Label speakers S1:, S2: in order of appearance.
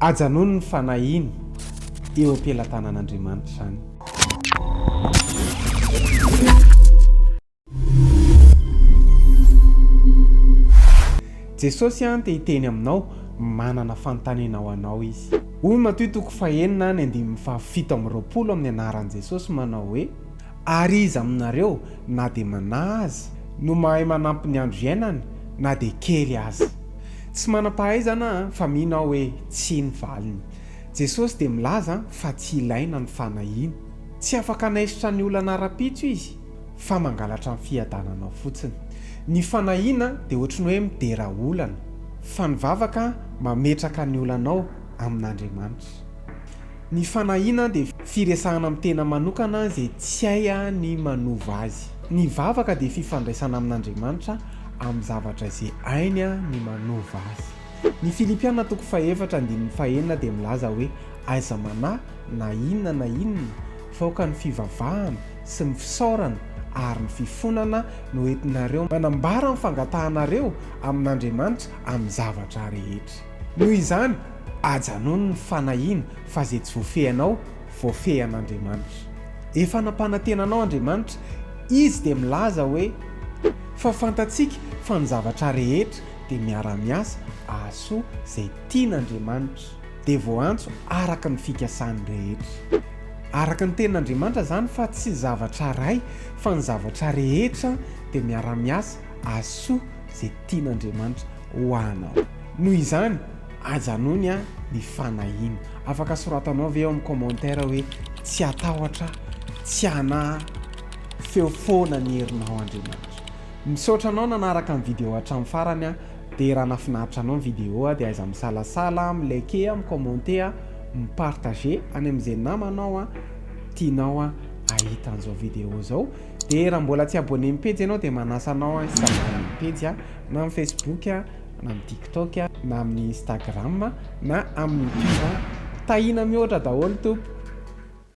S1: ajanony ny fanahiny eo am-pelatanan'Andriamanitra zany. Jesosy dia hiteny aminao manana fanontaniana ho anao izy. Hoy Matoa toko 4:7 amin'ny anaran'i Jesosy manao hoe ary izy aminareo na dia manaza no mahay manampy ny andro iainany na dia kely aza. Tsy manam-pahaizana fa mino hoe tsy ny valiny. Jesosy dia milaza fa tsy ilaina ny fanahiana. Tsy afaka anaisotra ny olana ara-pitso izy fa mangalatra ny fiadanana fotsiny. Ny fanahiana dia ohatry ny hoe midera olana, fa ny vavaka mametraka ny olanao amin'Andriamanitra. Ny fanahiana dia firesahana amin'ny tena manokana izay tsy hay ny manova azy. Ny vavaka dia fifandraisana amin'Andriamanitra amin'ny zavatra izay hainy ny manova azy. Ny Filipiana toko 4:1 dia milaza hoe aiza manahy na inona faoka ny fivavahana sy ny fisaorana ary ny fifonana no entinareo manambara ny fangatahanareo amin'Andriamanitra amin'ny zavatra rehetra. Noho izany ajanony ny fanahiana fa izay tsy voafehinao voafehan'Andriamanitra. Efa nampanantenanao Andriamanitra, izy dia milaza hoe fa fantatsika fa ny zavatra rehetra dia miara-miasa ahasoa izay tian'Andriamanitra dia voantso araka ny fikasany rehetra. Araka ny tenin'Andriamanitra zany fa tsy zavatra ray fa ny zavatra rehetra dia miara-miasa ahasoa izay tian'Andriamanitra ho anao. Noho izany ajanony ny fanahiana. Afaka soratanao ve eo amin'ny commentaire hoe tsy atahotra, tsy anahy, feo foana ny herinao Andriamanitra. Misaotra anao nanaraka ny vidéo hatramin'ny farany dia raha nafinaritra anao ny vidéo dia aiza misalasala, milike, micommente, mipartager any amin'izay namanao tianao ahita an'izao vidéo zao. Dia raha mbola tsy abonné amin'ny page ianao dia manasa anao s'abonner amin'ny page na amin'ny Facebook na amin'ny TikTok na amin'ny Instagram na amin'ny YouTube. Tahina mihoatra daholo tompo.